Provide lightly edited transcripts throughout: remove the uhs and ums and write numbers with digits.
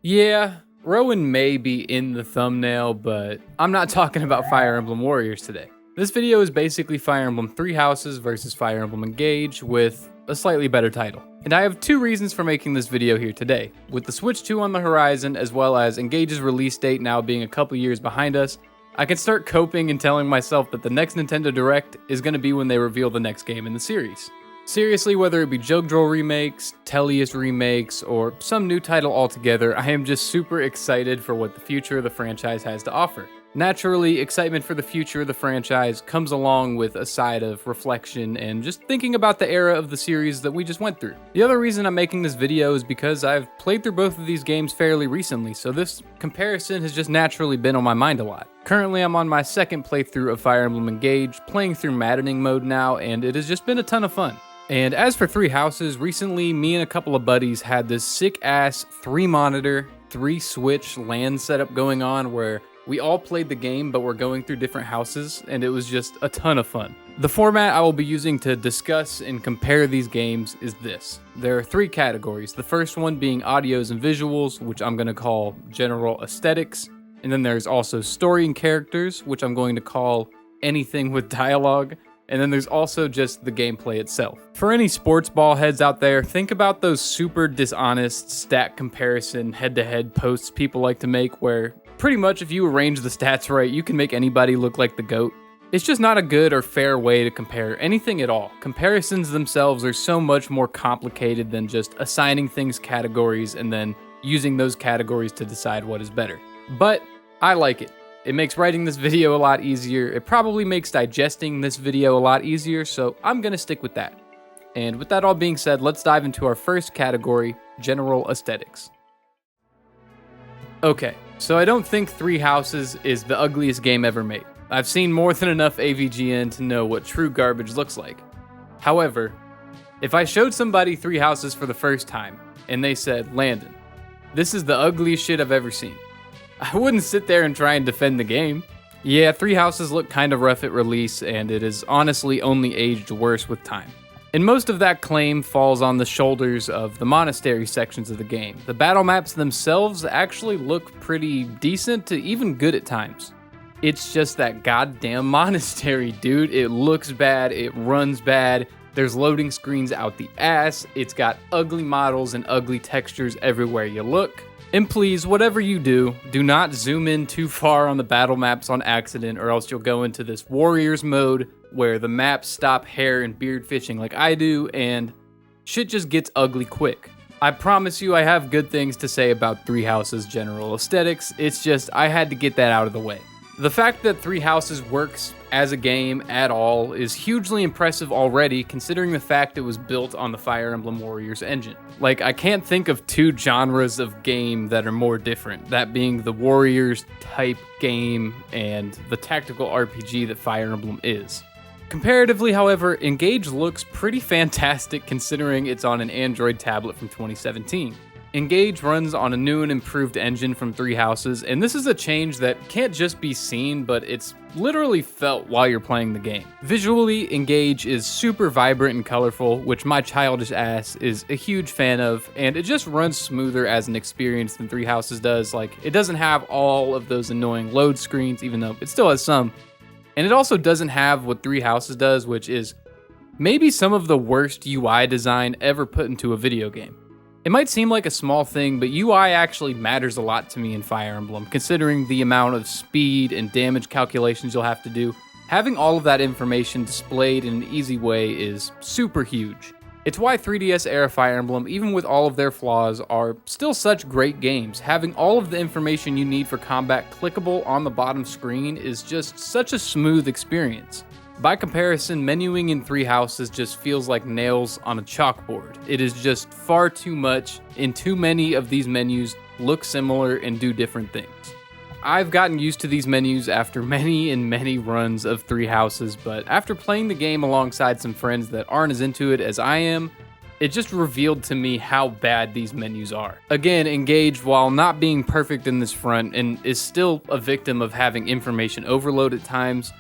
Yeah, Rowan may be in the thumbnail, but I'm not talking about Fire Emblem Warriors today. This video is basically Fire Emblem Three Houses versus Fire Emblem Engage with a slightly better title. And I have two reasons for making this video here today. With the Switch 2 on the horizon, as well as Engage's release date now being a couple years behind us, I can start coping and telling myself that the next Nintendo Direct is going to be when they reveal the next game in the series. Seriously, whether it be Jogdrol remakes, Tellius remakes, or some new title altogether, I am just super excited for what the future of the franchise has to offer. Naturally, excitement for the future of the franchise comes along with a side of reflection and just thinking about the era of the series that we just went through. The other reason I'm making this video is because I've played through both of these games fairly recently, so this comparison has just naturally been on my mind a lot. Currently, I'm on my second playthrough of Fire Emblem Engage, playing through Maddening mode now, and it has just been a ton of fun. And as for Three Houses, recently me and a couple of buddies had this sick-ass 3-monitor, 3-switch LAN setup going on where we all played the game, but we're going through different houses, and it was just a ton of fun. The format I will be using to discuss and compare these games is this. There are three categories, the first one being audios and visuals, which I'm going to call general aesthetics, and then there's also story and characters, which I'm going to call anything with dialogue, and then there's also just the gameplay itself. For any sports ball heads out there, think about those super dishonest stat comparison head-to-head posts people like to make where pretty much if you arrange the stats right, you can make anybody look like the GOAT. It's just not a good or fair way to compare anything at all. Comparisons themselves are so much more complicated than just assigning things categories and then using those categories to decide what is better. But I like it. It makes writing this video a lot easier. It probably makes digesting this video a lot easier, so I'm gonna stick with that. And with that all being said, let's dive into our first category, general aesthetics. Okay, so I don't think Three Houses is the ugliest game ever made. I've seen more than enough AVGN to know what true garbage looks like. However, if I showed somebody Three Houses for the first time, and they said, Landon, this is the ugliest shit I've ever seen, I wouldn't sit there and try and defend the game. Yeah, Three Houses look kind of rough at release, and it has honestly only aged worse with time. And most of that claim falls on the shoulders of the monastery sections of the game. The battle maps themselves actually look pretty decent to even good at times. It's just that goddamn monastery, dude. It looks bad, it runs bad, there's loading screens out the ass, it's got ugly models and ugly textures everywhere you look. And please, whatever you do, do not zoom in too far on the battle maps on accident or else you'll go into this Warriors mode where the maps stop hair and beard fishing like I do and shit just gets ugly quick. I promise you I have good things to say about Three Houses' general aesthetics, it's just I had to get that out of the way. The fact that Three Houses works as a game at all is hugely impressive already, considering the fact it was built on the Fire Emblem Warriors engine. Like, I can't think of two genres of game that are more different, that being the Warriors type game and the tactical RPG that Fire Emblem is. Comparatively, however, Engage looks pretty fantastic considering it's on an Android tablet from 2017. Engage runs on a new and improved engine from Three Houses, and this is a change that can't just be seen, but it's literally felt while you're playing the game. Visually, Engage is super vibrant and colorful, which my childish ass is a huge fan of, and it just runs smoother as an experience than Three Houses does. Like, it doesn't have all of those annoying load screens, even though it still has some. And it also doesn't have what Three Houses does, which is maybe some of the worst UI design ever put into a video game. It might seem like a small thing, but UI actually matters a lot to me in Fire Emblem, considering the amount of speed and damage calculations you'll have to do. Having all of that information displayed in an easy way is super huge. It's why 3DS era Fire Emblem, even with all of their flaws, are still such great games. Having all of the information you need for combat clickable on the bottom screen is just such a smooth experience. By comparison, menuing in Three Houses just feels like nails on a chalkboard. It is just far too much, and too many of these menus look similar and do different things. I've gotten used to these menus after many and many runs of Three Houses, but after playing the game alongside some friends that aren't as into it as I am, it just revealed to me how bad these menus are. Again, Engage, while not being perfect in this front and is still a victim of having information overload at times,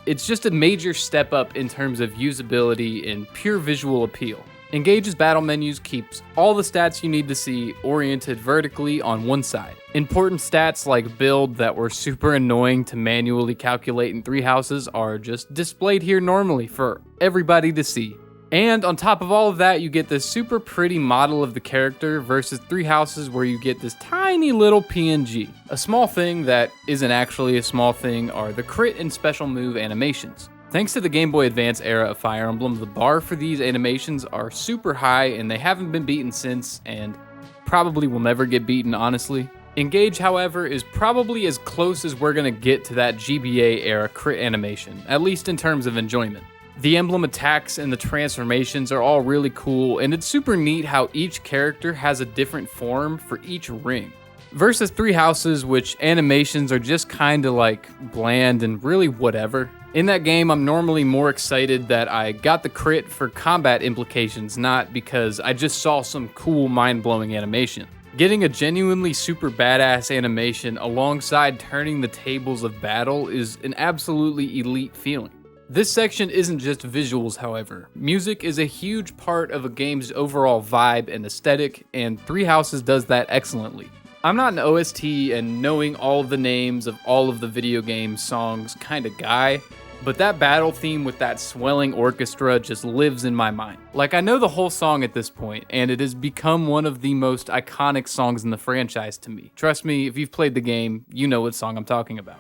it's just a major step up in terms of usability and pure visual appeal. Engage's battle menus keeps all the stats you need to see oriented vertically on one side. Important stats like build that were super annoying to manually calculate in 3 houses are just displayed here normally for everybody to see. And on top of all of that, you get this super pretty model of the character versus 3 houses where you get this tiny little PNG. A small thing that isn't actually a small thing are the crit and special move animations. Thanks to the Game Boy Advance era of Fire Emblem, the bar for these animations are super high and they haven't been beaten since, and probably will never get beaten, honestly. Engage, however, is probably as close as we're gonna get to that GBA era crit animation, at least in terms of enjoyment. The emblem attacks and the transformations are all really cool, and it's super neat how each character has a different form for each ring. Versus 3 houses, which animations are just kinda like bland and really whatever. In that game, I'm normally more excited that I got the crit for combat implications, not because I just saw some cool mind-blowing animation. Getting a genuinely super badass animation alongside turning the tables of battle is an absolutely elite feeling. This section isn't just visuals, however. Music is a huge part of a game's overall vibe and aesthetic, and 3 houses does that excellently. I'm not an OST and knowing all of the names of all of the video game songs kind of guy, but that battle theme with that swelling orchestra just lives in my mind. Like, I know the whole song at this point, and it has become one of the most iconic songs in the franchise to me. Trust me, if you've played the game, you know what song I'm talking about.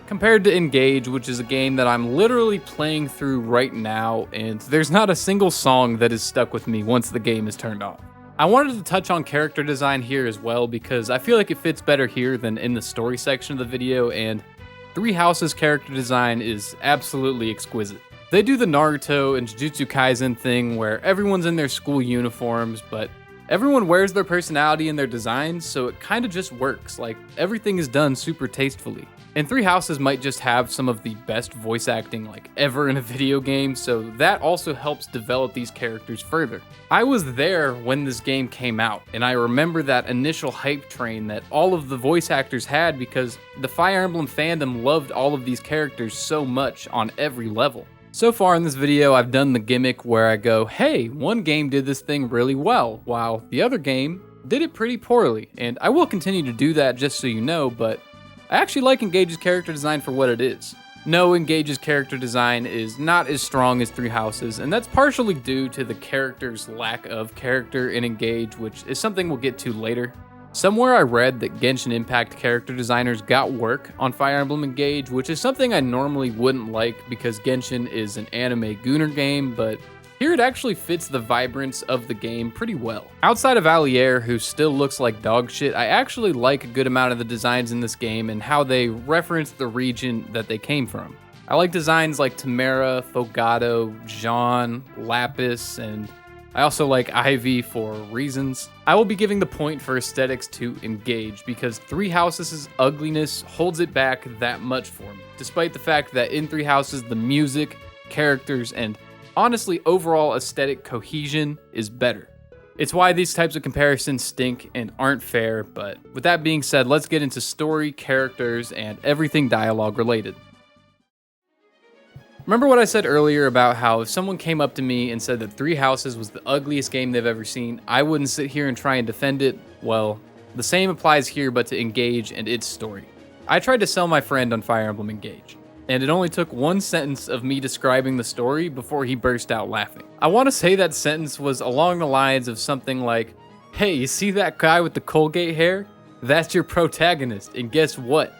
Compared to Engage, which is a game that I'm literally playing through right now, and there's not a single song that is stuck with me once the game is turned off. I wanted to touch on character design here as well because I feel like it fits better here than in the story section of the video, and 3 Houses character design is absolutely exquisite. They do the Naruto and Jujutsu Kaisen thing where everyone's in their school uniforms, but everyone wears their personality in their designs, so it kind of just works. Like, everything is done super tastefully. And 3 Houses might just have some of the best voice acting like ever in a video game, so that also helps develop these characters further. I was there when this game came out, and I remember that initial hype train that all of the voice actors had because the Fire Emblem fandom loved all of these characters so much on every level. So far in this video, I've done the gimmick where I go, hey, one game did this thing really well, while the other game did it pretty poorly, and I will continue to do that just so you know, but I actually like Engage's character design for what it is. No, Engage's character design is not as strong as 3 Houses, and that's partially due to the character's lack of character in Engage, which is something we'll get to later. Somewhere I read that Genshin Impact character designers got work on Fire Emblem Engage, which is something I normally wouldn't like because Genshin is an anime gooner game, but here it actually fits the vibrance of the game pretty well. Outside of Allier, who still looks like dog shit, I actually like a good amount of the designs in this game and how they reference the region that they came from. I like designs like Tamara, Fogado, Jean, Lapis, and I also like Ivy for reasons. I will be giving the point for aesthetics to Engage because 3 Houses' ugliness holds it back that much for me, despite the fact that in 3 Houses the music, characters, and honestly, overall aesthetic cohesion is better. It's why these types of comparisons stink and aren't fair, but with that being said, let's get into story, characters, and everything dialogue related. Remember what I said earlier about how if someone came up to me and said that 3 Houses was the ugliest game they've ever seen, I wouldn't sit here and try and defend it? Well, the same applies here but to Engage and its story. I tried to sell my friend on Fire Emblem Engage, and it only took one sentence of me describing the story before he burst out laughing. I want to say that sentence was along the lines of something like, hey, you see that guy with the Colgate hair? That's your protagonist, and guess what?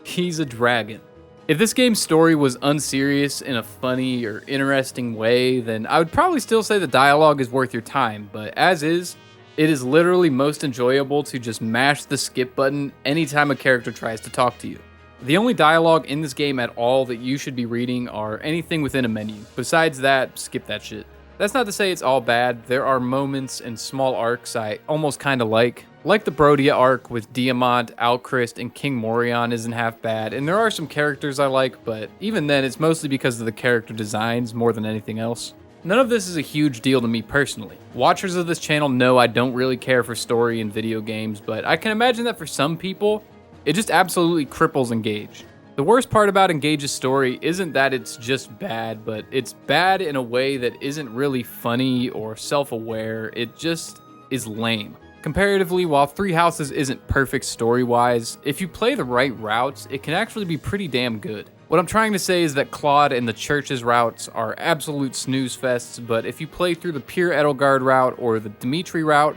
He's a dragon. If this game's story was unserious in a funny or interesting way, then I would probably still say the dialogue is worth your time, but as is, it is literally most enjoyable to just mash the skip button anytime a character tries to talk to you. The only dialogue in this game at all that you should be reading are anything within a menu. Besides that, skip that shit. That's not to say it's all bad. There are moments and small arcs I almost kinda like the Brodia arc with Diamant, Alchrist, and King Morion isn't half bad, and there are some characters I like, but even then it's mostly because of the character designs more than anything else. None of this is a huge deal to me personally. Watchers of this channel know I don't really care for story in video games, but I can imagine that for some people, it just absolutely cripples Engage. The worst part about Engage's story isn't that it's just bad, but it's bad in a way that isn't really funny or self-aware, it just is lame. Comparatively, while Three Houses isn't perfect story-wise, if you play the right routes, it can actually be pretty damn good. What I'm trying to say is that Claude and the Church's routes are absolute snooze fests, but if you play through the pure Edelgard route or the Dimitri route,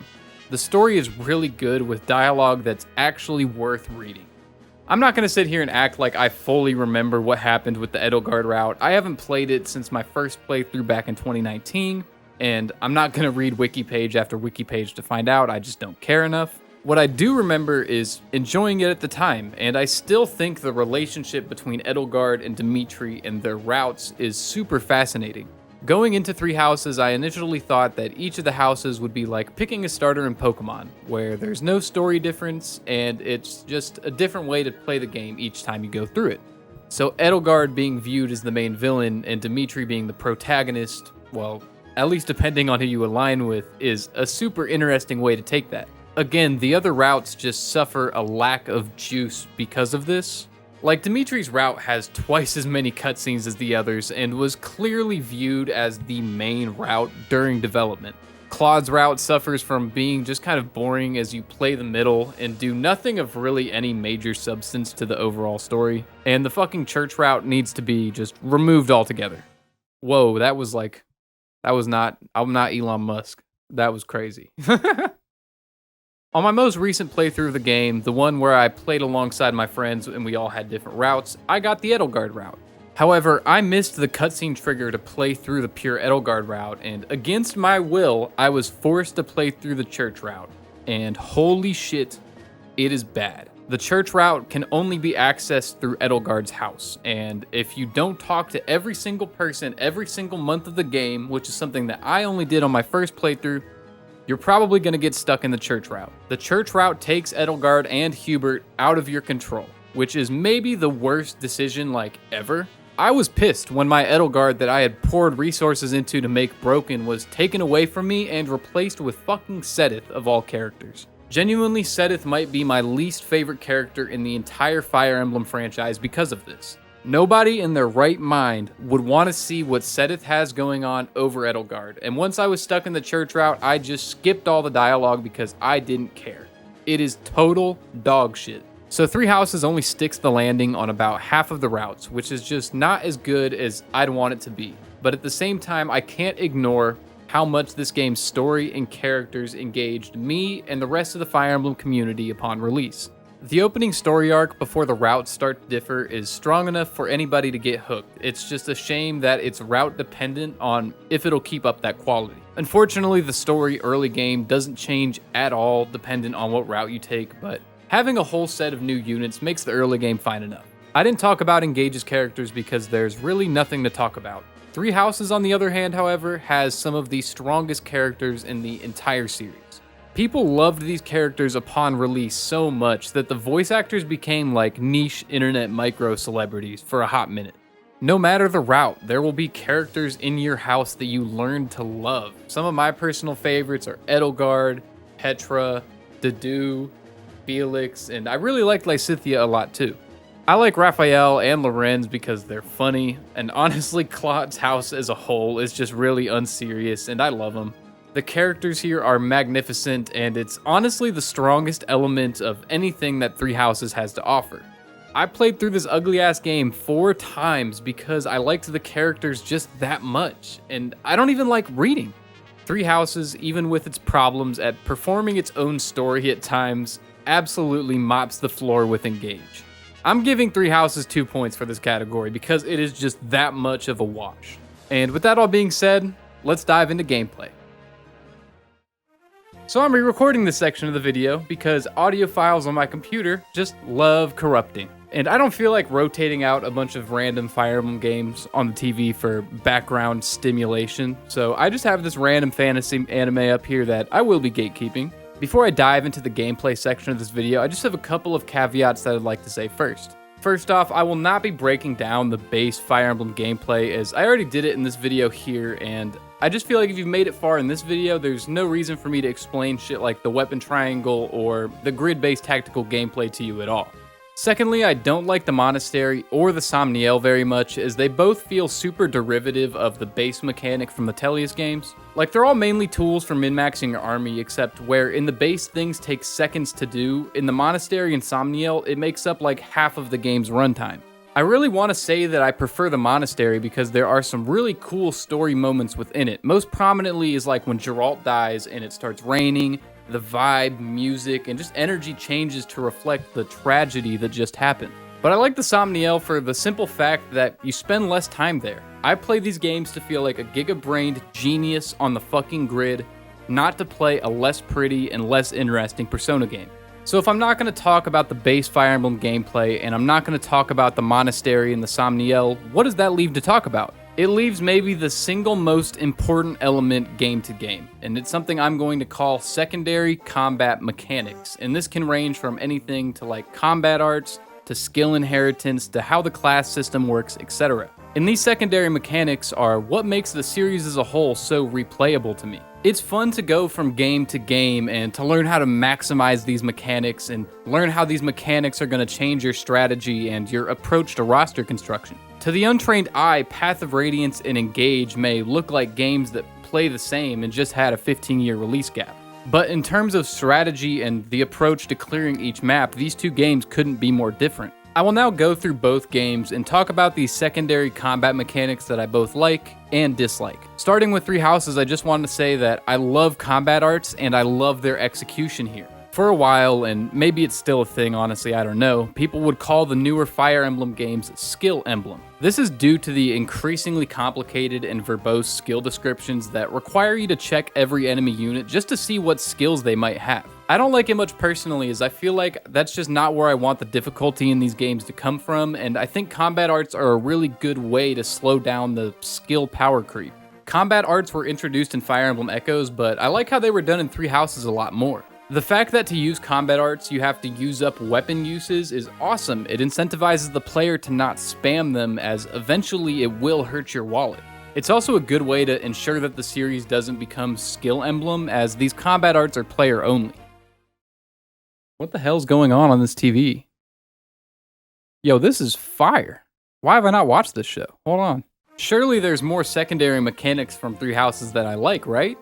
the story is really good with dialogue that's actually worth reading. I'm not going to sit here and act like I fully remember what happened with the Edelgard route. I haven't played it since my first playthrough back in 2019, and I'm not going to read wiki page after wiki page to find out, I just don't care enough. What I do remember is enjoying it at the time, and I still think the relationship between Edelgard and Dimitri and their routes is super fascinating. Going into Three Houses, I initially thought that each of the houses would be like picking a starter in Pokemon, where there's no story difference, and it's just a different way to play the game each time you go through it. So Edelgard being viewed as the main villain and Dimitri being the protagonist, well, at least depending on who you align with, is a super interesting way to take that. Again, the other routes just suffer a lack of juice because of this. Like, Dimitri's route has twice as many cutscenes as the others and was clearly viewed as the main route during development. Claude's route suffers from being just kind of boring as you play the middle and do nothing of really any major substance to the overall story. And the fucking Church route needs to be just removed altogether. Whoa, I'm not Elon Musk. That was crazy. On my most recent playthrough of the game, the one where I played alongside my friends and we all had different routes, I got the Edelgard route. However, I missed the cutscene trigger to play through the pure Edelgard route, and against my will, I was forced to play through the Church route. And holy shit, it is bad. The Church route can only be accessed through Edelgard's house, and if you don't talk to every single person every single month of the game, which is something that I only did on my first playthrough, you're probably going to get stuck in the Church route. The Church route takes Edelgard and Hubert out of your control, which is maybe the worst decision ever. I was pissed when my Edelgard that I had poured resources into to make broken was taken away from me and replaced with fucking Sedith of all characters. Genuinely, Sedith might be my least favorite character in the entire Fire Emblem franchise because of this. Nobody in their right mind would want to see what Sedith has going on over Edelgard, and once I was stuck in the Church route, I just skipped all the dialogue because I didn't care. It is total dog shit. So Three Houses only sticks the landing on about half of the routes, which is just not as good as I'd want it to be. But at the same time, I can't ignore how much this game's story and characters engaged me and the rest of the Fire Emblem community upon release. The opening story arc before the routes start to differ is strong enough for anybody to get hooked. It's just a shame that it's route dependent on if it'll keep up that quality. Unfortunately, the story early game doesn't change at all dependent on what route you take, but having a whole set of new units makes the early game fine enough. I didn't talk about Engage's characters because there's really nothing to talk about. Three Houses, on the other hand, however, has some of the strongest characters in the entire series. People loved these characters upon release so much that the voice actors became like niche internet micro celebrities for a hot minute. No matter the route, there will be characters in your house that you learn to love. Some of my personal favorites are Edelgard, Petra, Dedue, Felix, and I really like Lysithea a lot too. I like Raphael and Lorenz because they're funny, and honestly, Claude's house as a whole is just really unserious, and I love them. The characters here are magnificent, and it's honestly the strongest element of anything that Three Houses has to offer. I played through this ugly-ass game 4 times because I liked the characters just that much, and I don't even like reading. Three Houses, even with its problems at performing its own story at times, absolutely mops the floor with Engage. I'm giving Three Houses 2 points for this category because it is just that much of a wash. And with that all being said, let's dive into gameplay. So I'm re-recording this section of the video because audio files on my computer just love corrupting. And I don't feel like rotating out a bunch of random Fire Emblem games on the TV for background stimulation, so I just have this random fantasy anime up here that I will be gatekeeping. Before I dive into the gameplay section of this video, I just have a couple of caveats that I'd like to say first. First off, I will not be breaking down the base Fire Emblem gameplay as I already did it in this video here, and I just feel like if you've made it far in this video, there's no reason for me to explain shit like the weapon triangle or the grid-based tactical gameplay to you at all. Secondly, I don't like the Monastery or the Somniel very much, as they both feel super derivative of the base mechanic from the Tellius games. Like, they're all mainly tools for min-maxing your army, except where in the base things take seconds to do, in the Monastery and Somniel, it makes up like half of the game's runtime. I really want to say that I prefer the Monastery because there are some really cool story moments within it. Most prominently is like when Geralt dies and it starts raining, the vibe, music, and just energy changes to reflect the tragedy that just happened. But I like the Somniel for the simple fact that you spend less time there. I play these games to feel like a giga-brained genius on the fucking grid, not to play a less pretty and less interesting Persona game. So if I'm not going to talk about the base Fire Emblem gameplay, and I'm not going to talk about the Monastery and the Somniel, what does that leave to talk about? It leaves maybe the single most important element game to game, and it's something I'm going to call secondary combat mechanics. And this can range from anything to like combat arts, to skill inheritance, to how the class system works, etc. And these secondary mechanics are what makes the series as a whole so replayable to me. It's fun to go from game to game and to learn how to maximize these mechanics and learn how these mechanics are going to change your strategy and your approach to roster construction. To the untrained eye, Path of Radiance and Engage may look like games that play the same and just had a 15-year release gap. But in terms of strategy and the approach to clearing each map, these two games couldn't be more different. I will now go through both games and talk about these secondary combat mechanics that I both like and dislike. Starting with Three Houses, I just wanted to say that I love combat arts and I love their execution here. For a while, and maybe it's still a thing, honestly, I don't know, people would call the newer Fire Emblem games Skill Emblem. This is due to the increasingly complicated and verbose skill descriptions that require you to check every enemy unit just to see what skills they might have. I don't like it much personally, as I feel like that's just not where I want the difficulty in these games to come from, and I think combat arts are a really good way to slow down the skill power creep. Combat arts were introduced in Fire Emblem Echoes, but I like how they were done in Three Houses a lot more. The fact that to use combat arts you have to use up weapon uses is awesome. It incentivizes the player to not spam them, as eventually it will hurt your wallet. It's also a good way to ensure that the series doesn't become Skill Emblem, as these combat arts are player only. What the hell's going on this TV? Yo, this is fire. Why have I not watched this show? Hold on. Surely there's more secondary mechanics from Three Houses that I like, right?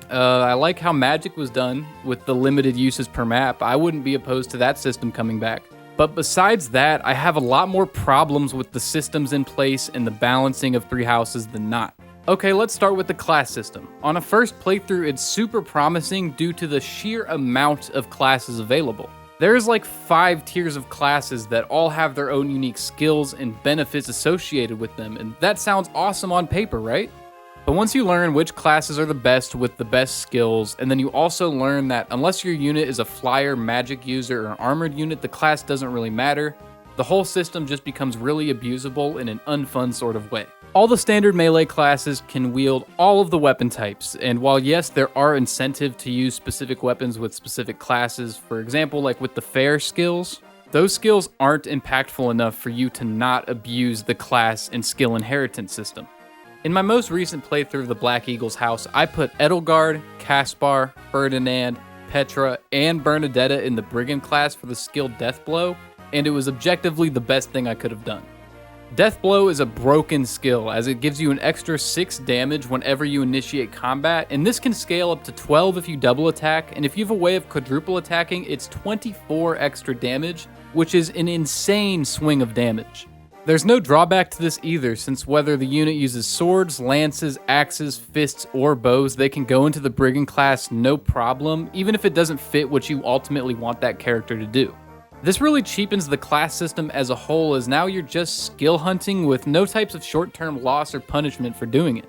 I like how magic was done with the limited uses per map. I wouldn't be opposed to that system coming back. But besides that, I have a lot more problems with the systems in place and the balancing of Three Houses than not. Okay, let's start with the class system. On a first playthrough, it's super promising due to the sheer amount of classes available. There's like 5 tiers of classes that all have their own unique skills and benefits associated with them, and that sounds awesome on paper, right? But once you learn which classes are the best with the best skills, and then you also learn that unless your unit is a flyer, magic user, or an armored unit, the class doesn't really matter, the whole system just becomes really abusable in an unfun sort of way. All the standard melee classes can wield all of the weapon types, and while yes, there are incentives to use specific weapons with specific classes, for example, like with the fair skills, those skills aren't impactful enough for you to not abuse the class and skill inheritance system. In my most recent playthrough of the Black Eagle's house, I put Edelgard, Caspar, Ferdinand, Petra, and Bernadetta in the Brigand class for the skill Death Blow, and it was objectively the best thing I could have done. Death Blow is a broken skill, as it gives you an extra 6 damage whenever you initiate combat, and this can scale up to 12 if you double attack, and if you have a way of quadruple attacking, it's 24 extra damage, which is an insane swing of damage. There's no drawback to this either, since whether the unit uses swords, lances, axes, fists, or bows, they can go into the Brigand class no problem, even if it doesn't fit what you ultimately want that character to do. This really cheapens the class system as a whole, as now you're just skill hunting with no types of short-term loss or punishment for doing it.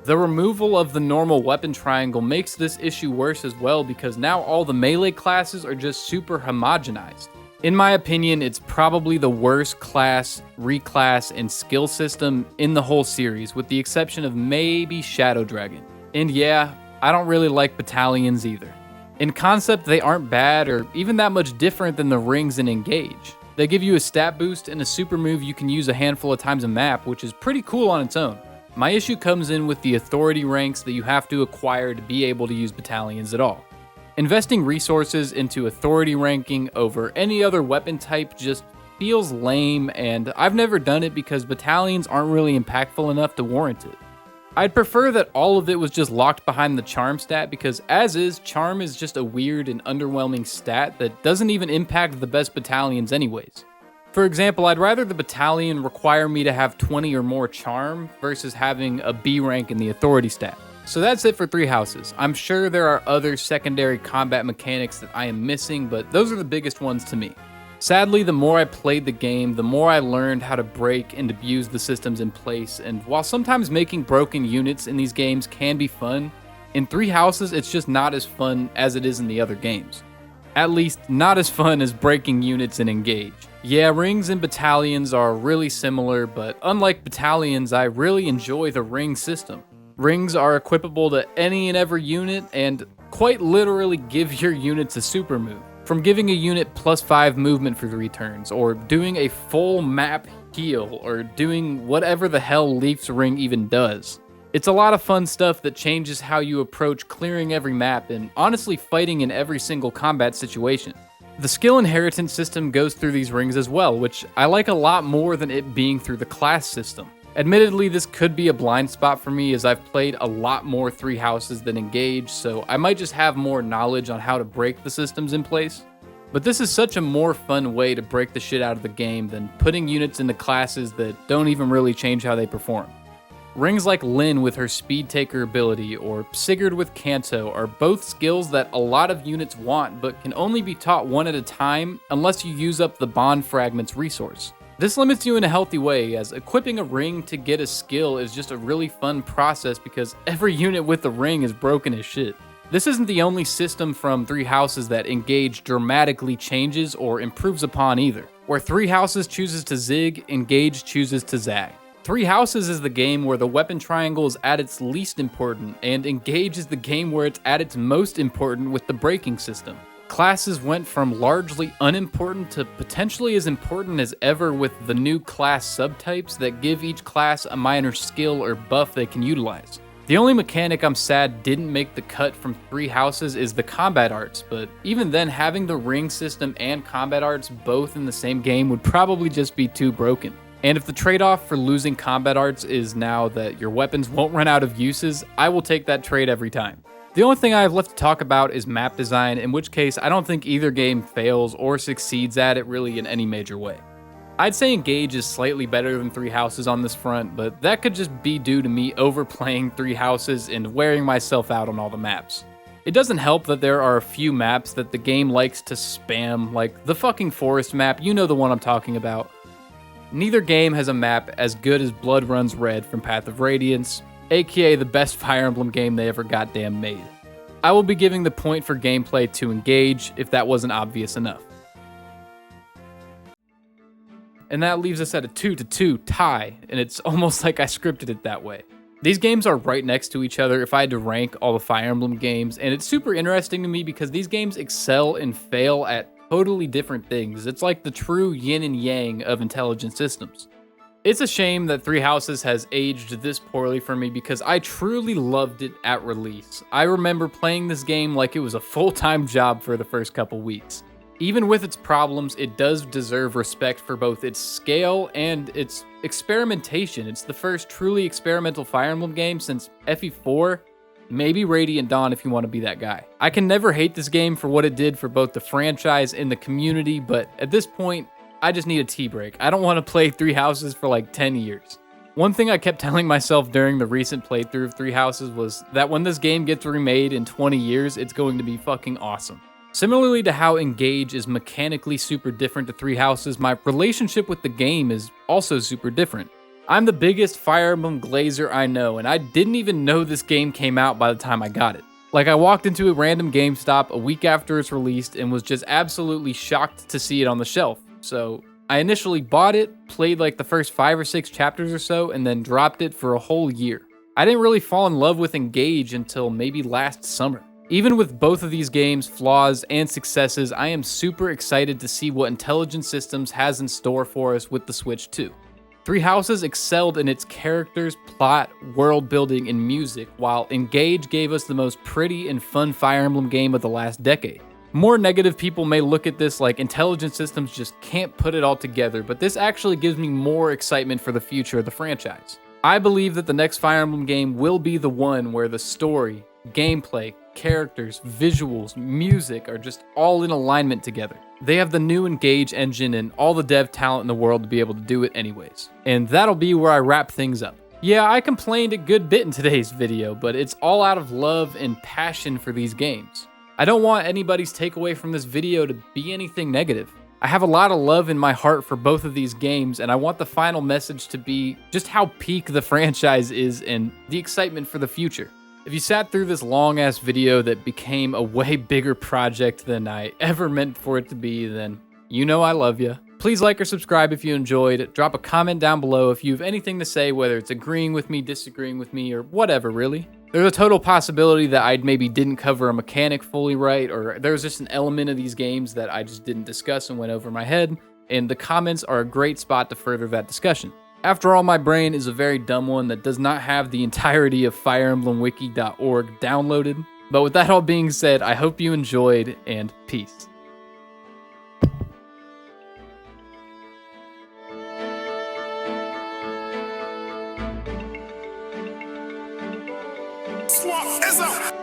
The removal of the normal weapon triangle makes this issue worse as well, because now all the melee classes are just super homogenized. In my opinion, it's probably the worst class, reclass, and skill system in the whole series, with the exception of maybe Shadow Dragon. And yeah, I don't really like battalions either. In concept, they aren't bad or even that much different than the rings in Engage. They give you a stat boost and a super move you can use a handful of times a map, which is pretty cool on its own. My issue comes in with the authority ranks that you have to acquire to be able to use battalions at all. Investing resources into authority ranking over any other weapon type just feels lame, and I've never done it because battalions aren't really impactful enough to warrant it. I'd prefer that all of it was just locked behind the charm stat because as is, charm is just a weird and underwhelming stat that doesn't even impact the best battalions anyways. For example, I'd rather the battalion require me to have 20 or more charm versus having a B rank in the authority stat. So that's it for 3 houses. I'm sure there are other secondary combat mechanics that I am missing, but those are the biggest ones to me. Sadly, the more I played the game, the more I learned how to break and abuse the systems in place, and while sometimes making broken units in these games can be fun, in 3 houses it's just not as fun as it is in the other games. At least, not as fun as breaking units in Engage. Yeah, rings and battalions are really similar, but unlike battalions, I really enjoy the ring system. Rings are equipable to any and every unit, and quite literally give your units a super move. From giving a unit +5 movement for 3 turns, or doing a full map heal, or doing whatever the hell Leaf's ring even does. It's a lot of fun stuff that changes how you approach clearing every map and honestly fighting in every single combat situation. The skill inheritance system goes through these rings as well, which I like a lot more than it being through the class system. Admittedly, this could be a blind spot for me as I've played a lot more 3 houses than Engage, so I might just have more knowledge on how to break the systems in place. But this is such a more fun way to break the shit out of the game than putting units into classes that don't even really change how they perform. Rings like Lynn with her Speed Taker ability or Sigurd with Kanto are both skills that a lot of units want but can only be taught one at a time unless you use up the Bond Fragments resource. This limits you in a healthy way, as equipping a ring to get a skill is just a really fun process because every unit with the ring is broken as shit. This isn't the only system from 3 houses that Engage dramatically changes or improves upon either. Where 3 houses chooses to zig, Engage chooses to zag. 3 houses is the game where the weapon triangle is at its least important, and Engage is the game where it's at its most important with the breaking system. Classes went from largely unimportant to potentially as important as ever with the new class subtypes that give each class a minor skill or buff they can utilize. The only mechanic I'm sad didn't make the cut from 3 houses is the combat arts, but even then having the ring system and combat arts both in the same game would probably just be too broken. And if the trade-off for losing combat arts is now that your weapons won't run out of uses, I will take that trade every time. The only thing I have left to talk about is map design, in which case I don't think either game fails or succeeds at it really in any major way. I'd say Engage is slightly better than 3 houses on this front, but that could just be due to me overplaying 3 houses and wearing myself out on all the maps. It doesn't help that there are a few maps that the game likes to spam, like the fucking forest map, you know the one I'm talking about. Neither game has a map as good as Blood Runs Red from Path of Radiance, aka the best Fire Emblem game they ever goddamn made. I will be giving the point for gameplay to Engage if that wasn't obvious enough. And that leaves us at a 2-2 tie, and it's almost like I scripted it that way. These games are right next to each other if I had to rank all the Fire Emblem games, and it's super interesting to me because these games excel and fail at totally different things. It's like the true yin and yang of intelligent systems. It's a shame that 3 Houses has aged this poorly for me because I truly loved it at release. I remember playing this game like it was a full-time job for the first couple weeks. Even with its problems, it does deserve respect for both its scale and its experimentation. It's the first truly experimental Fire Emblem game since FE4, maybe Radiant Dawn if you want to be that guy. I can never hate this game for what it did for both the franchise and the community, but at this point, I just need a tea break. I don't want to play 3 Houses for like 10 years. One thing I kept telling myself during the recent playthrough of 3 Houses was that when this game gets remade in 20 years, it's going to be fucking awesome. Similarly to how Engage is mechanically super different to 3 Houses, my relationship with the game is also super different. I'm the biggest Fire Emblem glazer I know, and I didn't even know this game came out by the time I got it. Like, I walked into a random GameStop a week after it's released and was just absolutely shocked to see it on the shelf. So I initially bought it, played like the first 5 or 6 chapters or so, and then dropped it for a whole year. I didn't really fall in love with Engage until maybe last summer. Even with both of these games' flaws and successes, I am super excited to see what Intelligent Systems has in store for us with the Switch 2. Three Houses excelled in its characters, plot, world building, and music, while Engage gave us the most pretty and fun Fire Emblem game of the last decade. More negative people may look at this like Intelligent Systems just can't put it all together, but this actually gives me more excitement for the future of the franchise. I believe that the next Fire Emblem game will be the one where the story, gameplay, characters, visuals, music are just all in alignment together. They have the new Engage engine and all the dev talent in the world to be able to do it anyways. And that'll be where I wrap things up. Yeah, I complained a good bit in today's video, but it's all out of love and passion for these games. I don't want anybody's takeaway from this video to be anything negative. I have a lot of love in my heart for both of these games, and I want the final message to be just how peak the franchise is and the excitement for the future. If you sat through this long-ass video that became a way bigger project than I ever meant for it to be, then you know I love you. Please like or subscribe if you enjoyed. Drop a comment down below if you have anything to say, whether it's agreeing with me, disagreeing with me, or whatever, really. There's a total possibility that I maybe didn't cover a mechanic fully right, or there's just an element of these games that I just didn't discuss and went over my head, and the comments are a great spot to further that discussion. After all, my brain is a very dumb one that does not have the entirety of FireEmblemWiki.org downloaded. But with that all being said, I hope you enjoyed, and peace. Swap is up.